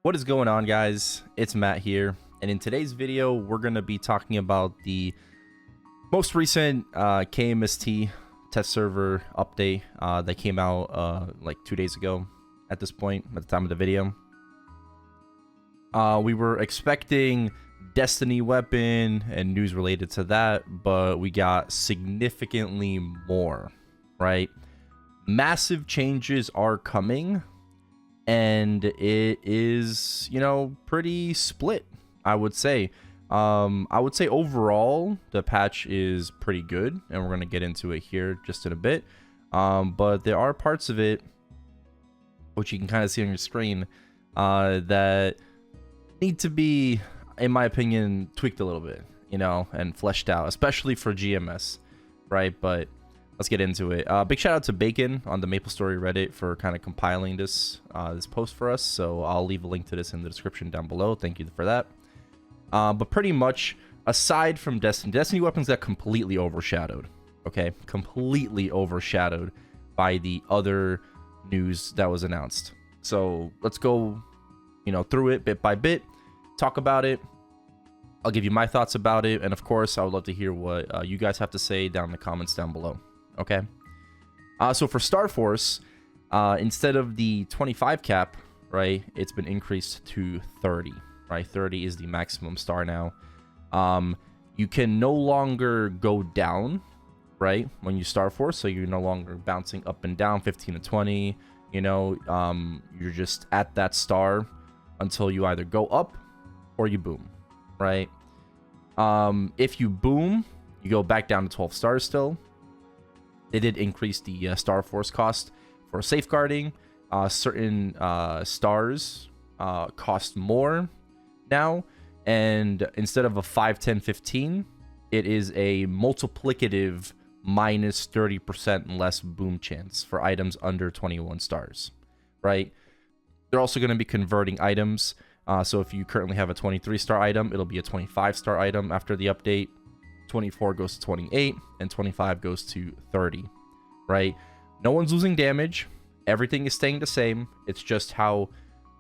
What is going on, guys? It's Matt here, and in today's video we're going to be talking about the most recent Kmst test server update that came out like 2 days ago at this point, at the time of the video. We were expecting Destiny weapon and news related to that, but we got significantly more, right? Massive changes are coming, and it is, you know, pretty split, I would say. I would say overall the patch is pretty good, and we're going to get into it here just in a bit. But there are parts of it, which you can kind of see on your screen, that need to be, in my opinion, tweaked a little bit, you know, and fleshed out, especially for GMS, right? But let's get into it. Big shout out to Bacon on the MapleStory Reddit for kind of compiling this this post for us. So I'll leave a link to this in the description down below. Thank you for that. But pretty much, aside from Destiny weapons got completely overshadowed. Okay, completely overshadowed by the other news that was announced. So let's go, you know, through it bit by bit, talk about it. I'll give you my thoughts about it, and of course, I would love to hear what you guys have to say down in the comments down below. Okay, so for Star Force, instead of the 25 cap, right, it's been increased to 30, right? 30 is the maximum star now. You can no longer go down, right, when you Star Force, so you're no longer bouncing up and down 15 to 20, you know, you're just at that star until you either go up or you boom, right? If you boom, you go back down to 12 stars still. They did increase the Star Force cost for safeguarding. Certain stars cost more now, and instead of a 5, 10, 15, it is a multiplicative minus 30% less boom chance for items under 21 stars, right? They're also going to be converting items. So if you currently have a 23-star item, it'll be a 25-star item after the update. 24 goes to 28, and 25 goes to 30, right? No one's losing damage. Everything is staying the same. It's just how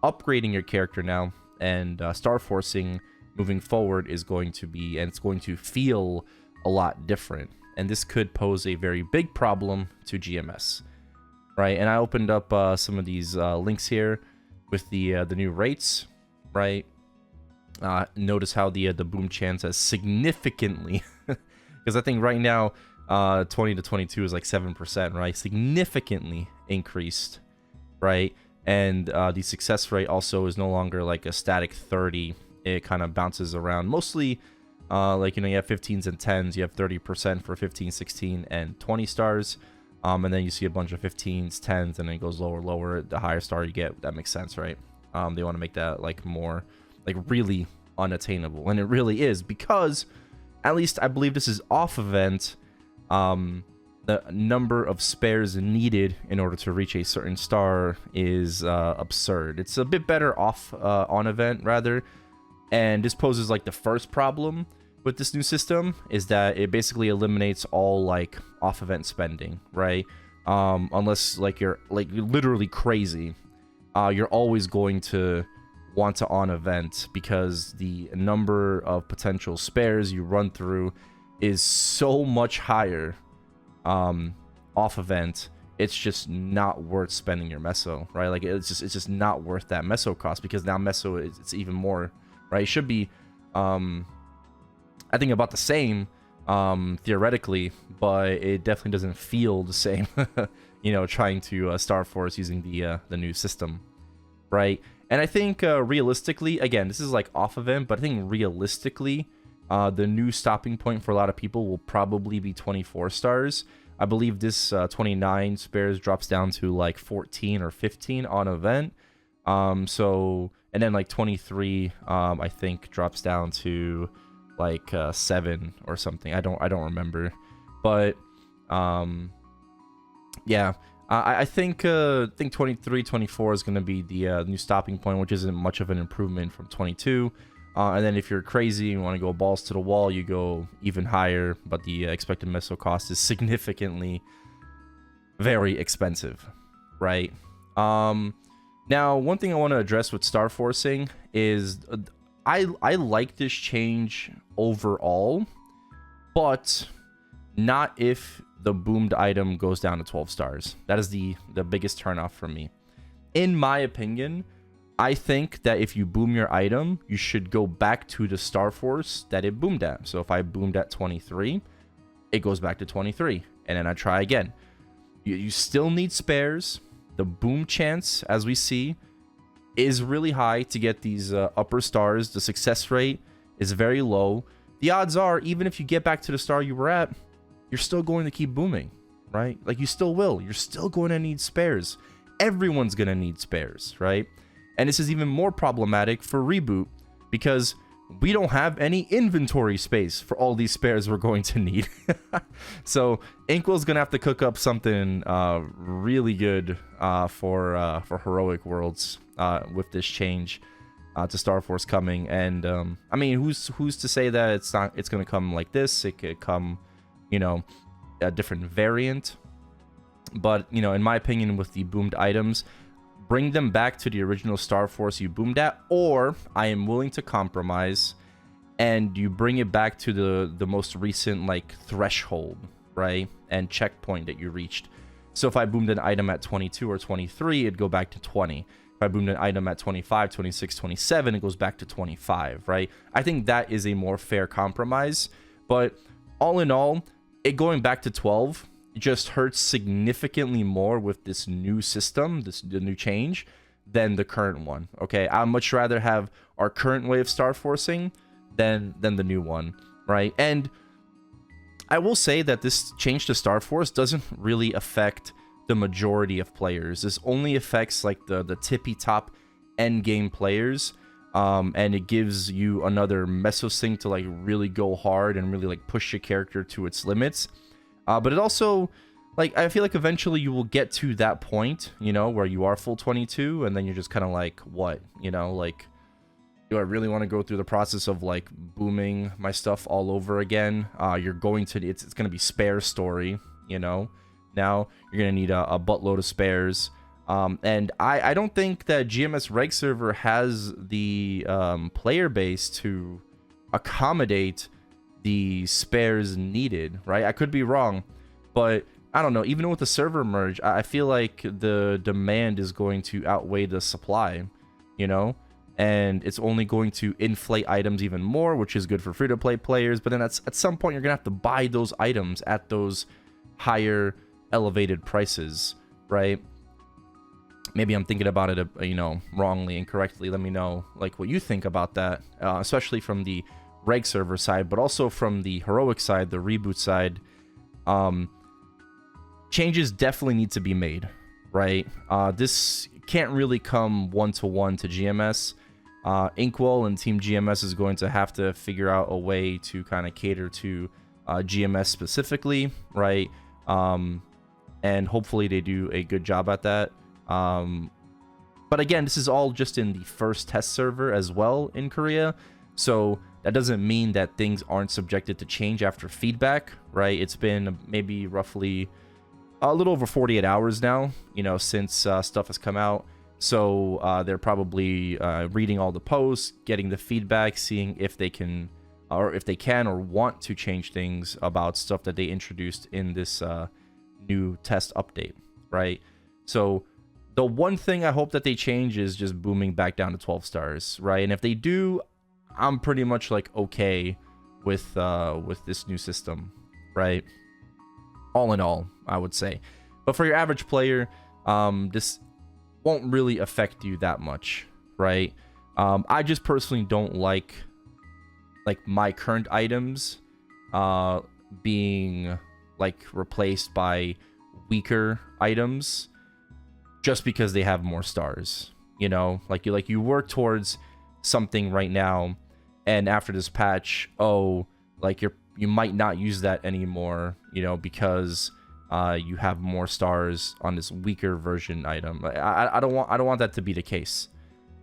upgrading your character now and star forcing moving forward is going to be, and it's going to feel a lot different. And this could pose a very big problem to GMS, right? And I opened up some of these links here with the new rates, right? Notice how the boom chance has significantly, because I think right now 20 to 22 is like 7%, right? Significantly increased, right? And the success rate also is no longer like a static 30. It kind of bounces around, mostly like, you know, you have 15s and 10s, you have 30% for 15, 16, and 20 stars, and then you see a bunch of 15s, 10s, and then it goes lower. The higher star you get, that makes sense, right? They want to make that like more like really unattainable, and it really is, because at least I believe this is off event. The number of spares needed in order to reach a certain star is absurd. It's a bit better off on event rather, and this poses like the first problem with this new system, is that it basically eliminates all like off event spending, right? Unless like you're like literally crazy, you're always going to want to on event, because the number of potential spares you run through is so much higher off event. It's just not worth spending your Meso, right? Like it's just not worth that Meso cost, because now Meso it's even more, right? It should be I think about the same theoretically, but it definitely doesn't feel the same you know, trying to Star Force using the new system, right? And I think realistically, again, this is like off event, but I think realistically, the new stopping point for a lot of people will probably be 24 stars. I believe this 29 spares drops down to like 14 or 15 on event. So, and then like 23, I think drops down to like 7 or something. I don't remember, but yeah. I think 23, 24 is going to be the new stopping point, which isn't much of an improvement from 22. And then if you're crazy and want to go balls to the wall, you go even higher, but the expected Meso cost is significantly very expensive, right? Now, one thing I want to address with star forcing is I like this change overall, but not if the boomed item goes down to 12 stars. That is the biggest turnoff for me. In my opinion, I think that if you boom your item, you should go back to the star force that it boomed at. So if I boomed at 23, it goes back to 23, and then I try again. You still need spares. The boom chance, as we see, is really high to get these upper stars. The success rate is very low. The odds are, even if you get back to the star you were at, you're still going to keep booming, right? Like, you still will. You're still going to need spares. Everyone's going to need spares, right? And this is even more problematic for Reboot, because we don't have any inventory space for all these spares we're going to need. So Inkwell's going to have to cook up something really good for Heroic Worlds with this change to Star Force coming. And I mean, who's to say that it's going to come like this? It could come, you know, a different variant. But, you know, in my opinion, with the boomed items, bring them back to the original Star Force you boomed at, or I am willing to compromise and you bring it back to the most recent, like, threshold, right? And checkpoint that you reached. So if I boomed an item at 22 or 23, it'd go back to 20. If I boomed an item at 25, 26, 27, it goes back to 25, right? I think that is a more fair compromise. But all in all, it going back to 12 just hurts significantly more with this new system, the new change, than the current one. Okay, I'd much rather have our current way of star forcing than the new one, right? And I will say that this change to Star Force doesn't really affect the majority of players. This only affects like the tippy top end game players, and it gives you another Meso sync to like really go hard and really like push your character to its limits. But it also, like, I feel like eventually you will get to that point, you know, where you are full 22, and then you're just kind of like, what, you know, like, do I really want to go through the process of like booming my stuff all over again? You're going to, it's going to be spare story, you know. Now you're going to need a buttload of spares. And I don't think that GMS Reg server has the player base to accommodate the spares needed, right? I could be wrong, but I don't know. Even with the server merge, I feel like the demand is going to outweigh the supply, you know? And it's only going to inflate items even more, which is good for free-to-play players. But then at some point, you're going to have to buy those items at those higher elevated prices, right? Maybe I'm thinking about it, you know, wrongly, incorrectly. Let me know, like, what you think about that, especially from the Reg server side, but also from the Heroic side, the Reboot side. Changes definitely need to be made, right? This can't really come one-to-one to GMS. Inkwell and Team GMS is going to have to figure out a way to kind of cater to GMS specifically, right? And hopefully they do a good job at that. But again, this is all just in the first test server as well in Korea. So that doesn't mean that things aren't subjected to change after feedback, right? It's been maybe roughly a little over 48 hours now, you know, since stuff has come out. So they're probably reading all the posts, getting the feedback, seeing if they can or want to change things about stuff that they introduced in this new test update, right? So the one thing I hope that they change is just booming back down to 12 stars, right? And if they do, I'm pretty much like okay with this new system, right? All in all, I would say. But for your average player, this won't really affect you that much, right? I just personally don't like my current items being like replaced by weaker items just because they have more stars, you know? Like you work towards something right now, and after this patch, like you might not use that anymore, you know, because you have more stars on this weaker version item. I don't want that to be the case,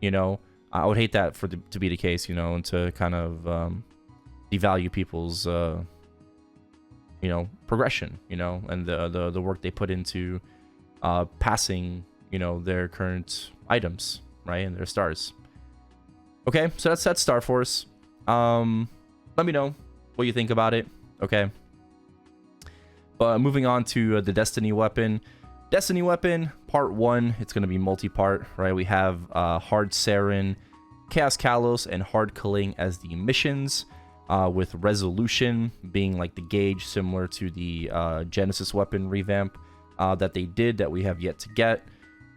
you know. I would hate that to be the case, you know, and to kind of devalue people's you know, progression, you know, and the work they put into passing, you know, their current items, right, and their stars. Okay, so that's Star Force. Let me know what you think about it. Okay, but moving on to the Destiny weapon. Destiny weapon part 1. It's going to be multi-part, right? We have Hard Saren, Chaos Kalos, and Hard Killing as the missions, with Resolution being like the gauge, similar to the Genesis weapon revamp that they did, that we have yet to get,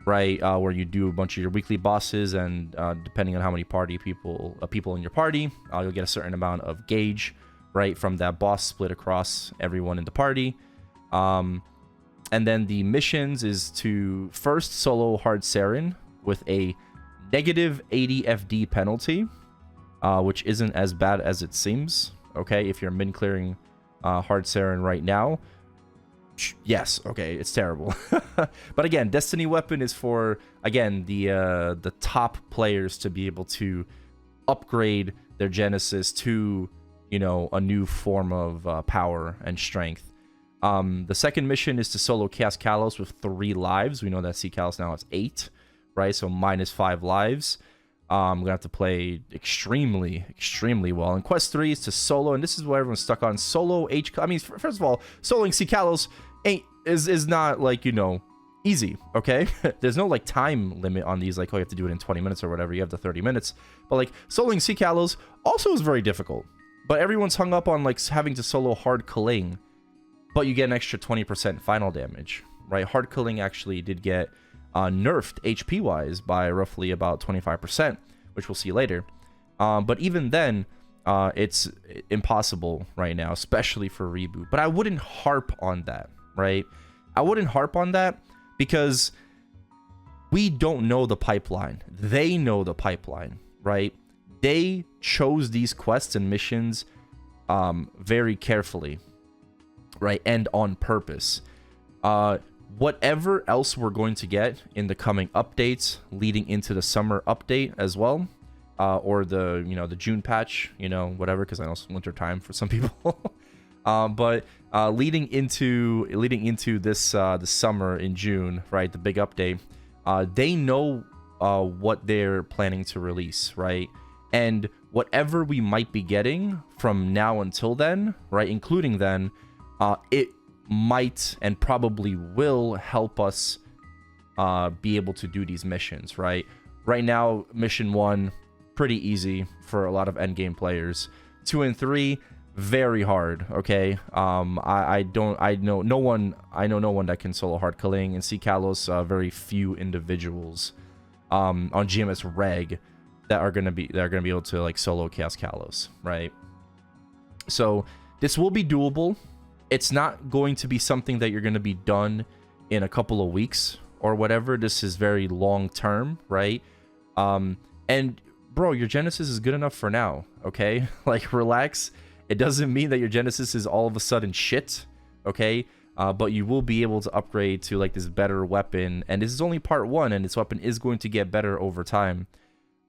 right? Where you do a bunch of your weekly bosses, and depending on how many people in your party, you'll get a certain amount of gauge, right, from that boss split across everyone in the party. And then the missions is to first solo Hard Saren with a negative 80 FD penalty, which isn't as bad as it seems. Okay, if you're min clearing Hard Saren right now, yes, okay, it's terrible. But again, Destiny weapon is for, again, the top players to be able to upgrade their Genesis to, you know, a new form of power and strength. The second mission is to solo Chaos Kalos with 3 lives. We know that C Kalos now has 8, right? So -5 lives. I'm gonna have to play extremely well. And quest 3 is to solo, and this is what everyone's stuck on, solo H. I mean, first of all, soloing C Kalos is not, like, you know, easy. Okay, there's no like time limit on these, like, oh, you have to do it in 20 minutes or whatever. You have the 30 minutes, but like soloing C Kalos also is very difficult. But everyone's hung up on like having to solo Hard Killing, but you get an extra 20% final damage, right? Hard Killing actually did get nerfed HP wise by roughly about 25%, which we'll see later. But even then, it's impossible right now, especially for reboot. But I wouldn't harp on that, right? I wouldn't harp on that because we don't know the pipeline. They know the pipeline, right? They chose these quests and missions very carefully, right, and on purpose. Whatever else we're going to get in the coming updates leading into the summer update as well, or the, you know, the June patch, you know, whatever, because I know it's winter time for some people. But leading into this the summer in June, right, the big update, they know what they're planning to release, right? And whatever we might be getting from now until then, right, including then, it might and probably will help us be able to do these missions, right? Right now, mission 1, pretty easy for a lot of endgame players. 2 and 3, very hard, okay? I know no one that can solo Hard Killing, and C Kalos, very few individuals on GMS Reg that are gonna be able to like solo Chaos Kalos, right? So this will be doable. It's not going to be something that you're going to be done in a couple of weeks or whatever. This is very long term, right? And bro, your Genesis is good enough for now, okay? Like, relax. It doesn't mean that your Genesis is all of a sudden shit, okay? But you will be able to upgrade to like this better weapon, and this is only part 1, and this weapon is going to get better over time.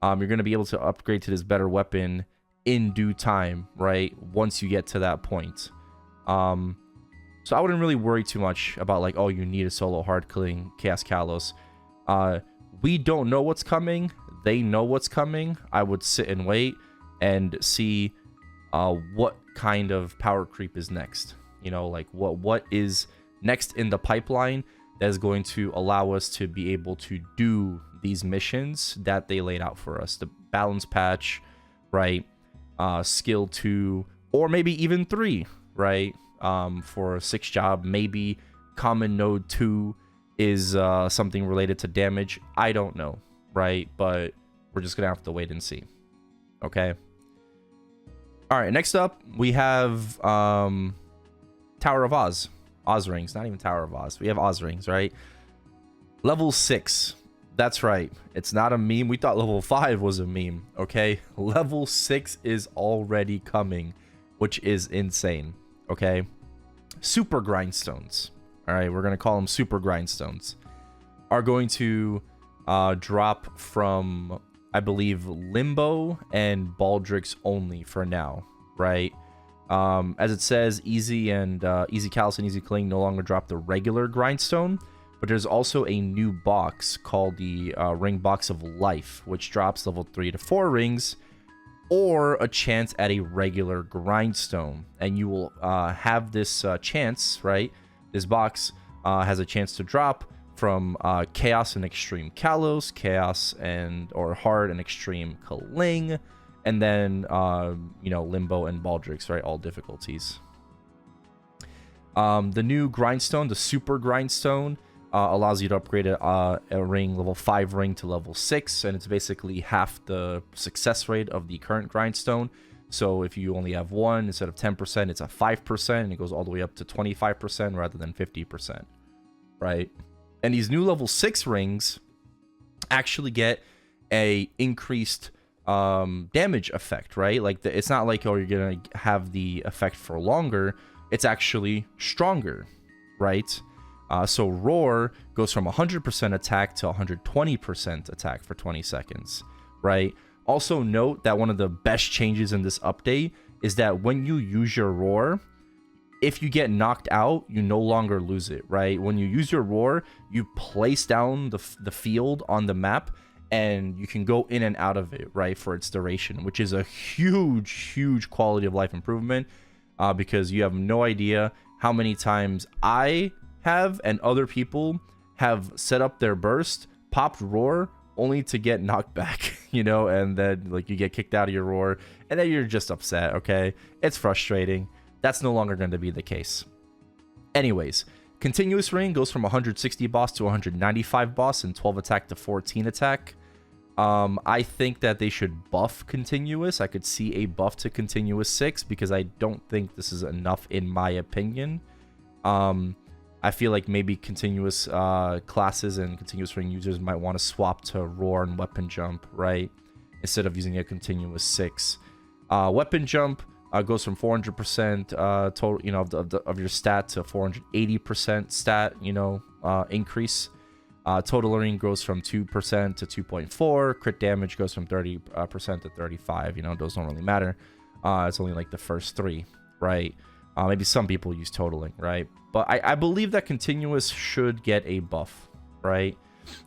You're going to be able to upgrade to this better weapon in due time, right? Once you get to that point. So I wouldn't really worry too much about like, oh, you need a solo Hard Killing Chaos Kalos. We don't know what's coming. They know what's coming. I would sit and wait and see what kind of power creep is next. You know, like what is next in the pipeline that is going to allow us to be able to do these missions that they laid out for us. The balance patch, right? Skill 2, or maybe even 3, right? For 6 job, maybe common node 2 is something related to damage. I don't know, right? But we're just gonna have to wait and see. Okay. All right. Next up, we have Tower of Oz. Oz rings, not even Tower of Oz. We have Oz rings, right? Level 6. That's right. It's not a meme. We thought level 5 was a meme. Okay. Level 6 is already coming, which is insane. Okay. Super grindstones. All right. We're going to call them super grindstones. Are going to drop from, I believe, Limbo and Baldrix only for now. Right. As it says, Easy and Easy Kalos and Easy Killing no longer drop the regular grindstone, But there's also a new box called the Ring Box of Life, which drops level 3 to 4 rings, or a chance at a regular grindstone. And you will have this chance, right? This box has a chance to drop from Chaos and Extreme Kalos, Chaos and or Hard and Extreme Kaling, and then you know, Limbo and Baldrix, right? All difficulties. The new grindstone, the Super Grindstone, allows you to upgrade a ring, level 5 ring to level 6, and it's basically half the success rate of the current grindstone. So if you only have one, instead of 10%, it's a 5%, and it goes all the way up to 25% rather than 50%, right? And these new level 6 rings actually get a increased damage effect, right? Like it's not like, oh, you're gonna have the effect for longer. It's actually stronger, right? So Roar goes from 100% attack to 120% attack for 20 seconds, right? Also note that one of the best changes in this update is that when you use your Roar, if you get knocked out, you no longer lose it, right? When you use your Roar, you place down the field on the map, and you can go in and out of it, right, for its duration, which is a huge quality of life improvement, because you have no idea how many times I have and other people have set up their burst, popped Roar, only to get knocked back, you know, and then like you get kicked out of your Roar, and then you're just upset, okay? It's frustrating. That's no longer going to be the case. Anyways, Continuous Ring goes from 160 boss to 195 boss and 12 attack to 14 attack. I think that they should buff Continuous. I could see a buff to Continuous 6 because I don't think this is enough in my opinion. I feel like maybe Continuous classes and Continuous Ring users might want to swap to Roar and Weapon Jump, right? Instead of using a Continuous 6. Weapon Jump goes from 400% total, you know, of your stat to 480% stat, you know, increase. Total learning goes from 2% to 2.4. Crit damage goes from 30% to 35. You know, those don't really matter. It's only like the first 3, right? Maybe some people use totaling, right? But I believe that Continuous should get a buff, right?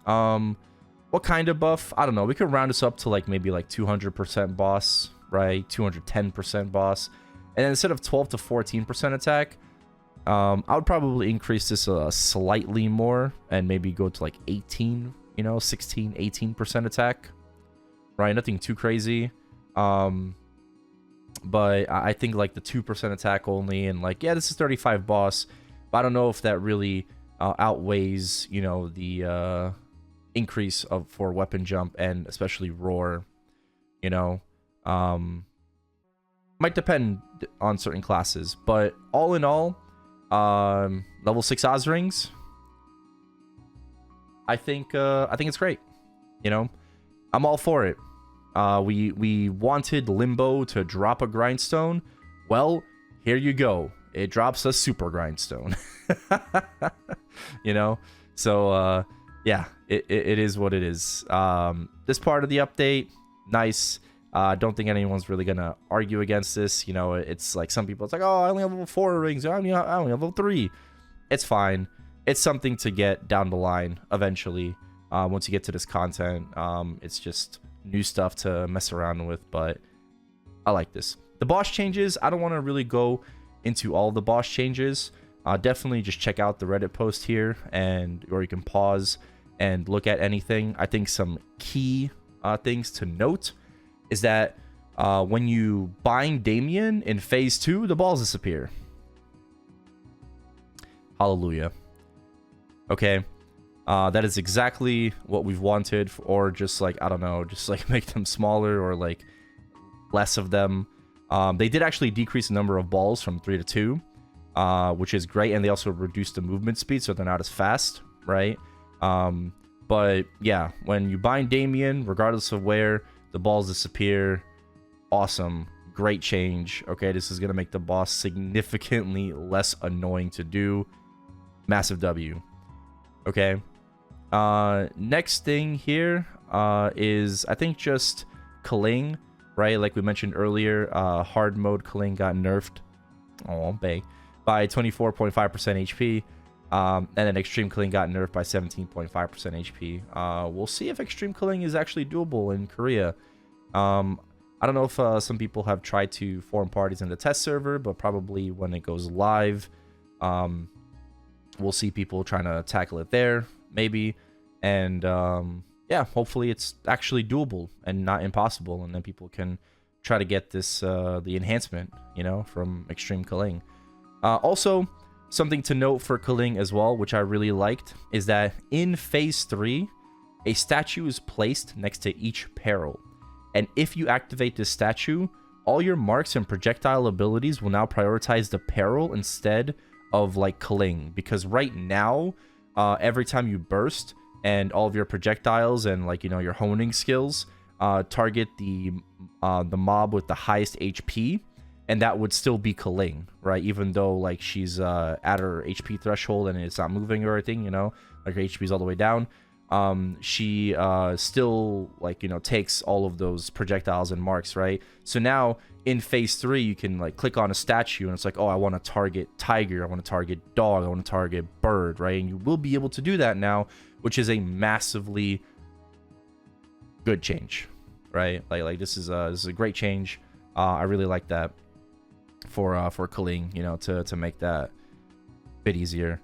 What kind of buff? I don't know. We could round this up to like maybe like 200% boss, right? 210% boss. And then instead of 12 to 14% attack, I would probably increase this slightly more and maybe go to like 18, you know, 16, 18% attack, right? Nothing too crazy. But I think like the 2% attack only, and like, yeah, this is 35 boss, but I don't know if that really outweighs, you know, the increase for Weapon Jump and especially Roar, you know. Might depend on certain classes, but all in all, level 6 Oz rings, I think it's great. You know, I'm all for it. We wanted Limbo to drop a grindstone. Well, here you go. It drops a super grindstone. You know, so yeah, it is what it is. This part of the update, nice. I don't think anyone's really gonna argue against this. You know, it's like some people, it's like, oh, I only have level 4 rings. I only have level 3. It's fine. It's something to get down the line eventually. Once you get to this content, it's just new stuff to mess around with, but I like this. The boss changes, I don't want to really go into all the boss changes. Definitely just check out the Reddit post here, or you can pause and look at anything. I think some key things to note is that when you bind Damien in phase 2, the balls disappear. Hallelujah. Okay. That is exactly what we've wanted, or just like, I don't know, just like make them smaller or like less of them. They did actually decrease the number of balls from 3 to 2, which is great, and they also reduced the movement speed so they're not as fast, right? But yeah, when you bind Damien, regardless of where, the balls disappear. Awesome. Great change. Okay, this is going to make the boss significantly less annoying to do. Massive W. Okay. Next thing here is, I think, just Kaling, right? Like we mentioned earlier, hard mode Kaling got nerfed. Oh, bay. By 24.5% HP. And then Extreme Killing got nerfed by 17.5% HP. We'll see if Extreme Killing is actually doable in Korea. I don't know if some people have tried to form parties in the test server, but probably when it goes live, we'll see people trying to tackle it there, maybe. And yeah, hopefully it's actually doable and not impossible, and then people can try to get this the enhancement, you know, from Extreme Killing. Also, something to note for Killing as well, which I really liked, is that in Phase 3, a statue is placed next to each peril. And if you activate this statue, all your marks and projectile abilities will now prioritize the peril instead of like Killing. Because right now, every time you burst and all of your projectiles and like, you know, your honing skills target the mob with the highest HP, and that would still be Killing, right? Even though like she's at her HP threshold and it's not moving or anything, you know, like her HP is all the way down. She still, like, you know, takes all of those projectiles and marks, right? So now in Phase 3, you can like click on a statue and it's like, oh, I want to target tiger, I want to target dog, I want to target bird, right? And you will be able to do that now, which is a massively good change, right? Like this is a great change. I really like that for Killing, you know, to make that a bit easier.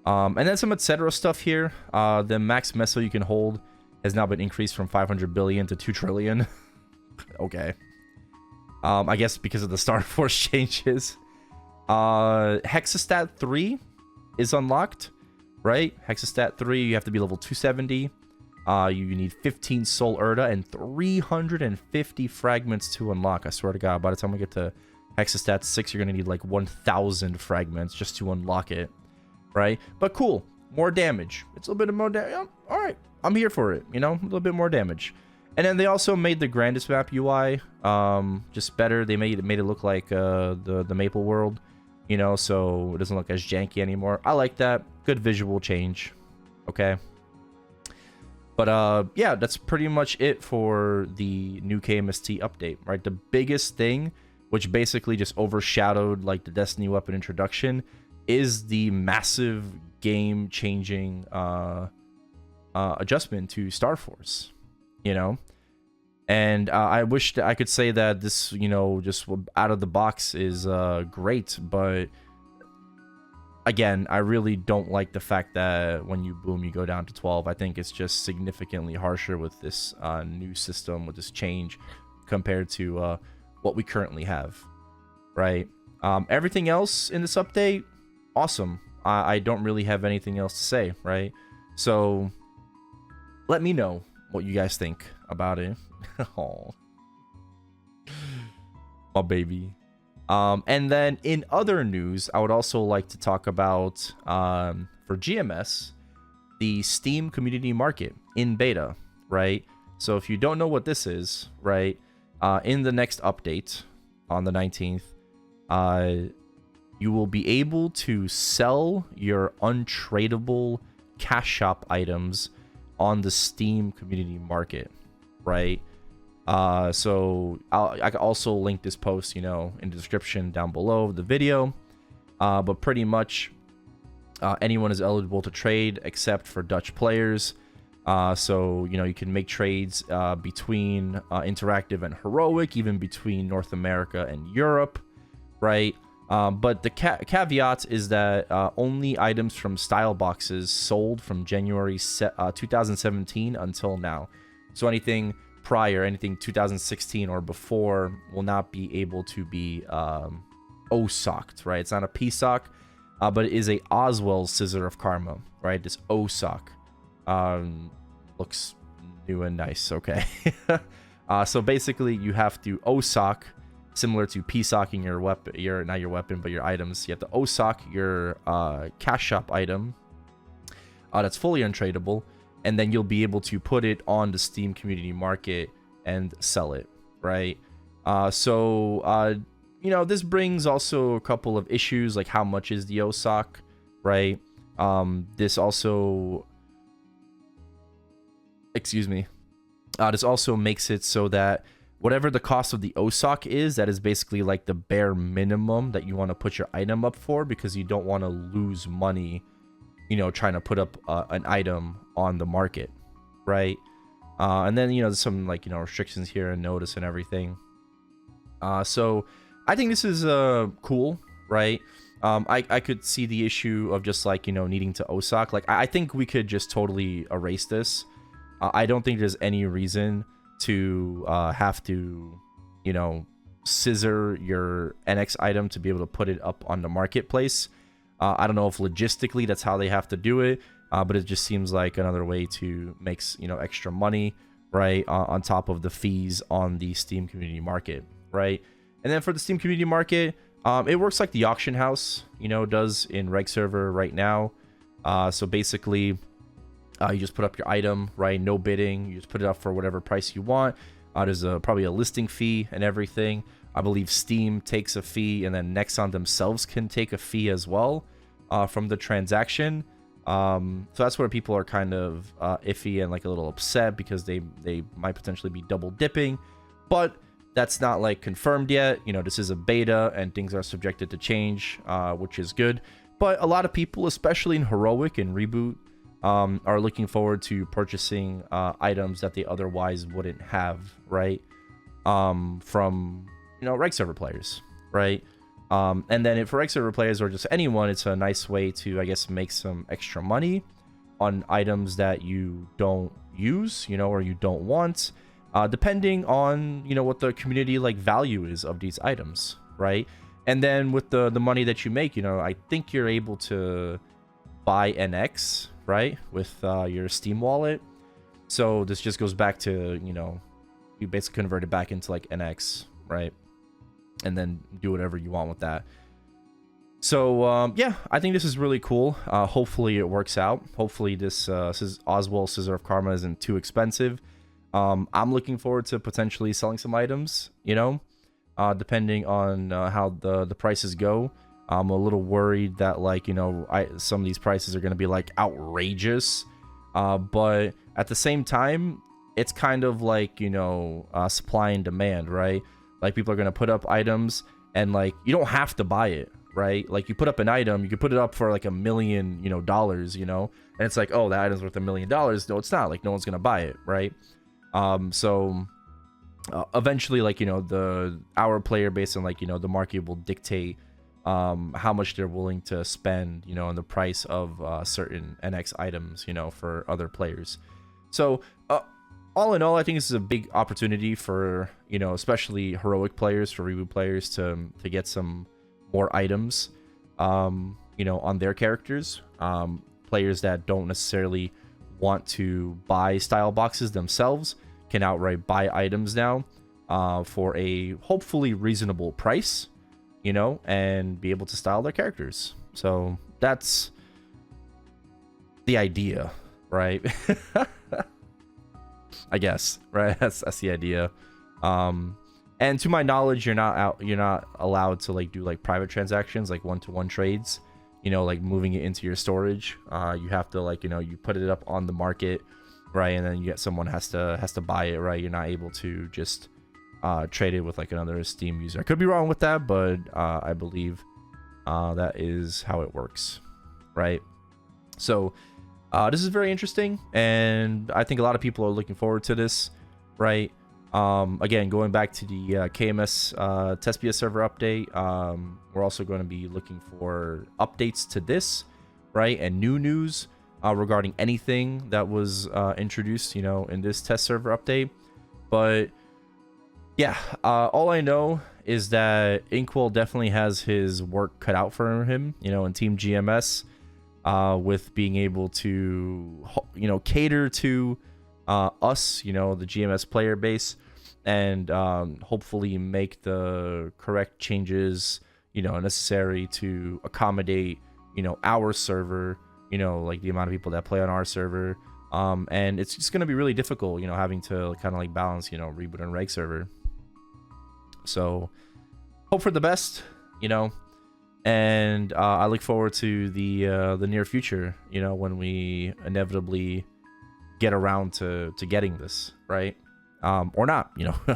And then some etc. stuff here. The max Meso you can hold has now been increased from 500 billion to 2 trillion. Okay. I guess because of the Star Force changes. Hexastat 3 is unlocked, right? Hexastat 3, you have to be level 270. You need 15 Soul Urda and 350 fragments to unlock. I swear to God, by the time we get to Hexastat 6, you're going to need like 1,000 fragments just to unlock it. Right, but cool, more damage. It's a little bit of more damage. All right, I'm here for it. You know, a little bit more damage. And then they also made the Grandest Map UI just better. They made it look like the Maple World, you know, so it doesn't look as janky anymore. I like that. Good visual change. Okay. But yeah, that's pretty much it for the new KMST update. Right, the biggest thing, which basically just overshadowed like the Destiny weapon introduction, is the massive game-changing adjustment to Star Force, you know? And I wish that I could say that this, you know, just out of the box is great, but again, I really don't like the fact that when you boom, you go down to 12. I think it's just significantly harsher with this new system, with this change, compared to what we currently have, right? Everything else in this update, awesome. I don't really have anything else to say, right? So let me know what you guys think about it. Oh, my baby. And then in other news, I would also like to talk about for GMS, the Steam Community Market in beta, right? So if you don't know what this is, right, in the next update on the 19th, you will be able to sell your untradeable cash shop items on the Steam Community Market, right? So I can also link this post, you know, in the description down below the video. But pretty much anyone is eligible to trade except for Dutch players. So, you know, you can make trades between Interactive and Heroic, even between North America and Europe, right? But the caveat is that only items from style boxes sold from January 2017 until now. So anything prior, anything 2016 or before will not be able to be O-socked, right? It's not a P-sock, but it is a Oswell Scissor of Karma, right? This O-sock looks new and nice, okay? So basically you have to O-sock, similar to P-socking your weapon, not your weapon, but your items. You have to O-sock your cash shop item that's fully untradeable, and then you'll be able to put it on the Steam Community Market and sell it, right? So you know, this brings also a couple of issues, like how much is the O-sock, right? This also, excuse me, this also makes it so that whatever the cost of the O-sock is, that is basically like the bare minimum that you want to put your item up for, because you don't want to lose money trying to put up an item on the market, right? And then there's some like restrictions here and notice and everything. So I think this is cool, right? I could see the issue of just like needing to OSOC. Like I think we could just totally erase this. I don't think there's any reason to have to scissor your NX item to be able to put it up on the marketplace. I don't know if logistically that's how they have to do it, but it just seems like another way to make extra money, right, on top of the fees on the Steam community market, right? And then for the Steam community market, it works like the auction house does in reg server right now. So basically you just put up your item, right? No bidding. You just put it up for whatever price you want. There's probably a listing fee and everything. I believe Steam takes a fee, and then Nexon themselves can take a fee as well from the transaction. So that's where people are kind of iffy and like a little upset because they might potentially be double dipping, but that's not like confirmed yet. This is a beta and things are subjected to change, which is good. But a lot of people, especially in Heroic and Reboot, are looking forward to purchasing items that they otherwise wouldn't have, right? From reg server players, right? And then for reg server players or just anyone, it's a nice way to, I guess, make some extra money on items that you don't use, or you don't want, depending on what the community like value is of these items, right? And then with the money that you make, I think you're able to buy NX, right, with your Steam wallet. So this just goes back to you basically convert it back into like NX, right, and then do whatever you want with that. So yeah, I think this is really cool. Hopefully it works out. Hopefully this Oswald Scissor of Karma isn't too expensive. I'm looking forward to potentially selling some items, depending on how the prices go. I'm a little worried that like some of these prices are going to be like outrageous, but at the same time it's kind of like supply and demand, right? Like people are going to put up items and like you don't have to buy it, right? Like you put up an item, you could put it up for like $1 million dollars, and it's like, oh, that item's worth $1 million. No, it's not. Like no one's going to buy it, right? So eventually like our player base and like the market will dictate how much they're willing to spend, on the price of certain NX items, for other players. So all in all, I think this is a big opportunity for, especially Heroic players, for Reboot players to get some more items, on their characters. Players that don't necessarily want to buy style boxes themselves can outright buy items now for a hopefully reasonable price, and be able to style their characters. So that's the idea, right? I guess, right? That's the idea. And to my knowledge, you're not allowed to like do like private transactions, like one-to-one trades, like moving it into your storage. You have to like, you put it up on the market, right? And then you get someone has to buy it, right? You're not able to just trade it with like another Steam user. I could be wrong with that, but I believe that is how it works, right? So this is very interesting, and I think a lot of people are looking forward to this, right? Again, going back to the Kmst test beta server update, we're also going to be looking for updates to this, right? And new news regarding anything that was introduced, in this test server update. But yeah, all I know is that Inkwell definitely has his work cut out for him, in Team GMS, with being able to, cater to us, the GMS player base, and hopefully make the correct changes, necessary to accommodate, our server, like the amount of people that play on our server. And it's just going to be really difficult, having to kind of like balance, Reboot and Reg server. So hope for the best, and I look forward to the near future, when we inevitably get around to getting this, right? Or not,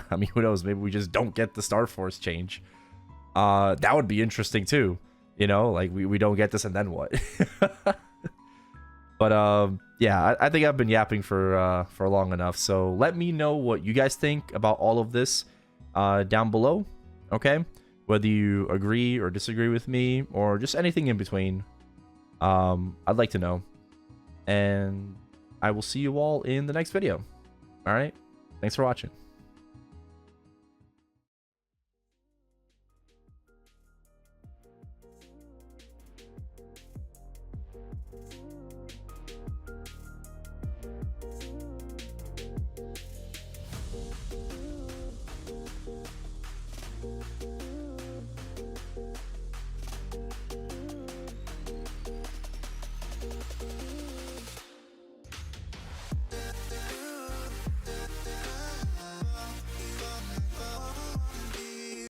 I mean, who knows? Maybe we just don't get the Star Force change. That would be interesting too, like we don't get this and then what? But yeah, I think I've been yapping for long enough. So let me know what you guys think about all of this down below. Okay, whether you agree or disagree with me or just anything in between. I'd like to know. And I will see you all in the next video. All right, thanks for watching.